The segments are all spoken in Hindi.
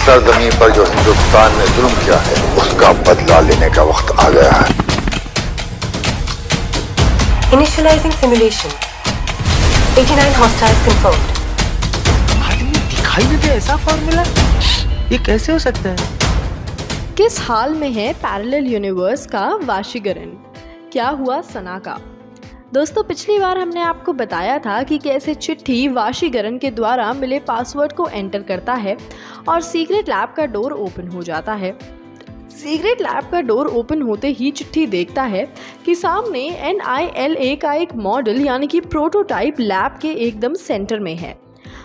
सरजमी पर जो हिंदुस्तान ने जुल्म किया है उसका बदला लेने का वक्त आ गया है। Initializing simulation. 89 hostiles confirmed. आदमी दिखाई नहीं दे ऐसा फॉर्मूला, ये कैसे हो सकता है? किस हाल में है पैरेलल यूनिवर्स का वाशीकरण? क्या हुआ सना का? दोस्तों, पिछली बार हमने आपको बताया था कि कैसे चिट्ठी वाशीकरण के द्वारा मिले पासवर्ड को एंटर करता है और सीक्रेट लैब का डोर ओपन हो जाता है। सीक्रेट लैब का डोर ओपन होते ही चिट्ठी देखता है कि सामने NILA का एक मॉडल यानी कि प्रोटोटाइप लैब के एकदम सेंटर में है।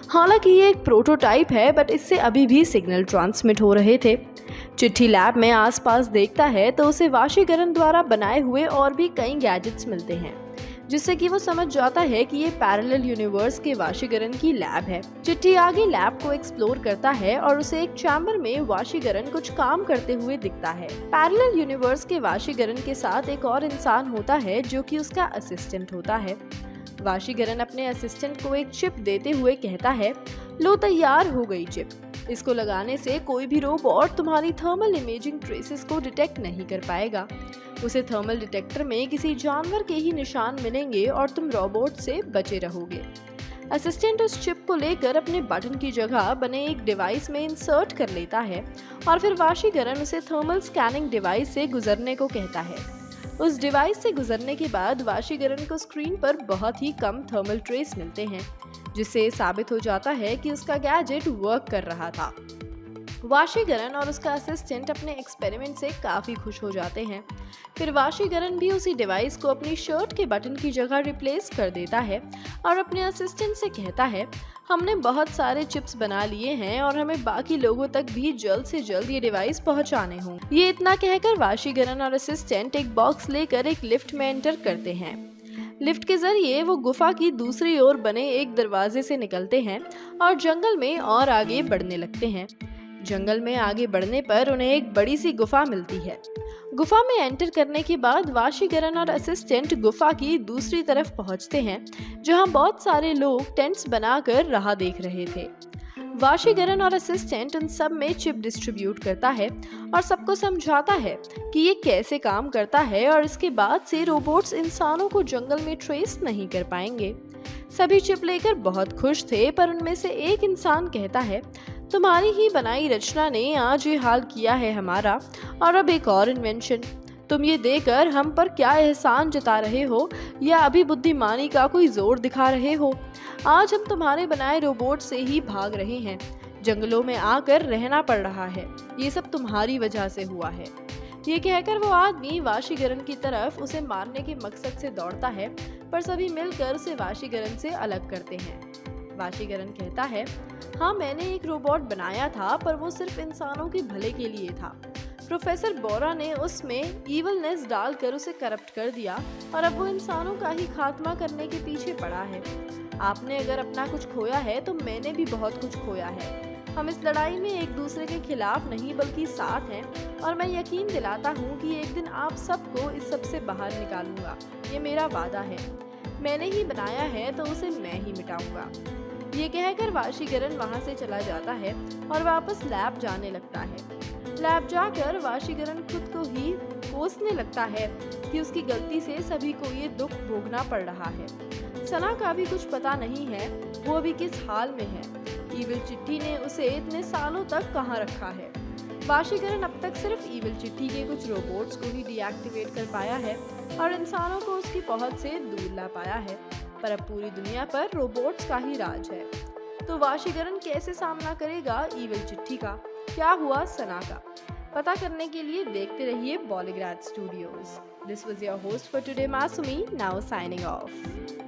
हालांकि ये एक प्रोटोटाइप है बट इससे अभी भी सिग्नल ट्रांसमिट हो रहे थे। चिट्ठी लैब में आसपास देखता है तो उसे वाशीकरण द्वारा बनाए हुए और भी कई गैजेट्स मिलते हैं, जिससे कि वो समझ जाता है कि ये पैरेलल यूनिवर्स के वाशीकरण की लैब है। चिट्ठी आगे लैब को एक्सप्लोर करता है और उसे एक चैम्बर में वाशीकरण कुछ काम करते हुए दिखता है। पैरेलल यूनिवर्स के वाशीकरण के साथ एक और इंसान होता है जो कि उसका असिस्टेंट होता है। वाशीकरण अपने असिस्टेंट को एक चिप देते हुए कहता है, लो तैयार हो गई चिप। इसको लगाने से कोई भी रोबोट तुम्हारी थर्मल इमेजिंग ट्रेसेस को डिटेक्ट नहीं कर पाएगा। उसे थर्मल डिटेक्टर में किसी जानवर के ही निशान मिलेंगे और तुम रोबोट से बचे रहोगे। असिस्टेंट उस चिप को लेकर अपने बटन की जगह बने एक डिवाइस में इंसर्ट कर लेता है और फिर वाशीकरण उसे थर्मल स्कैनिंग डिवाइस से गुजरने को कहता है। उस डिवाइस से गुजरने के बाद वाशीकरण को स्क्रीन पर बहुत ही कम थर्मल ट्रेस मिलते हैं, जिससे साबित हो जाता है कि उसका गैजेट वर्क कर रहा था। वाशीकरण और उसका असिस्टेंट अपने एक्सपेरिमेंट से काफ़ी खुश हो जाते हैं। फिर वाशीकरण भी उसी डिवाइस को अपनी शर्ट के बटन की जगह रिप्लेस कर देता है और अपने असिस्टेंट से कहता है, हमने बहुत सारे चिप्स बना लिए हैं और हमें बाकी लोगों तक भी जल्द से जल्द ये डिवाइस पहुंचाने हों। ये इतना कहकर वाशीकरण और असिस्टेंट एक बॉक्स लेकर एक लिफ्ट में एंटर करते हैं। लिफ्ट के जरिए वो गुफा की दूसरी ओर बने एक दरवाजे से निकलते हैं और जंगल में और आगे बढ़ने लगते हैं। जंगल में आगे बढ़ने पर उन्हें एक बड़ी सी गुफा मिलती है। गुफा में एंटर करने के बाद वाशीकरण और असिस्टेंट गुफा की दूसरी तरफ पहुंचते हैं, जहां बहुत सारे लोग टेंट्स बनाकर राह देख रहे थे। वाशीकरण और असिस्टेंट उन सब में चिप डिस्ट्रीब्यूट करता है और सबको समझाता है कि ये कैसे काम करता है और इसके बाद से रोबोट्स इंसानों को जंगल में ट्रेस नहीं कर पाएंगे। सभी चिप लेकर बहुत खुश थे, पर उनमें से एक इंसान कहता है, तुम्हारी ही बनाई रचना ने आज ये हाल किया है हमारा, और अब एक और इन्वेंशन। तुम ये देकर हम पर क्या एहसान जता रहे हो या अभी बुद्धिमानी का कोई जोर दिखा रहे हो? आज हम तुम्हारे बनाए रोबोट से ही भाग रहे हैं। जंगलों में आकर रहना पड़ रहा है। ये सब तुम्हारी वजह से हुआ है। ये कहकर वो आदमी वाशीकरण की तरफ उसे मारने के मकसद से दौड़ता है, पर सभी मिलकर उसे वाशीकरण से अलग करते हैं। वाशीकरण कहता है, हाँ, मैंने एक रोबोट बनाया था, पर वो सिर्फ इंसानों के भले के लिए था। प्रोफेसर बोरा ने उसमें इवलनेस डालकर उसे करप्ट कर दिया और अब वो इंसानों का ही खात्मा करने के पीछे पड़ा है। आपने अगर अपना कुछ खोया है तो मैंने भी बहुत कुछ खोया है। हम इस लड़ाई में एक दूसरे के खिलाफ नहीं बल्कि साथ हैं, और मैं यकीन दिलाता हूँ कि एक दिन आप सबको इस सब से बाहर निकालूंगा। ये मेरा वादा है। मैंने ही बनाया है तो उसे मैं ही मिटाऊंगा। ये कहकर वाशीकरण वहाँ से चला जाता है और वापस लैब जाने लगता है। लैब जाकर वाशीकरण खुद को ही कोसने लगता है कि उसकी गलती से सभी को ये दुख भोगना पड़ रहा है। सना का भी कुछ पता नहीं है वो अभी किस हाल में है। ईविल चिट्ठी ने उसे इतने सालों तक कहाँ रखा है। वाशीकरण अब तक सिर्फ ईविल चिट्ठी के कुछ रोबोट्स को ही डीएक्टिवेट कर पाया है और इंसानों को उसकी पहुंच से दूर ला पाया है, पर अब पूरी दुनिया पर रोबोट्स का ही राज है। तो वाशीकरण कैसे सामना करेगा ईविल चिट्ठी का? क्या हुआ सना का? पता करने के लिए देखते रहिए Bollygrad studios. This was your host for today, Masoomi, now signing of.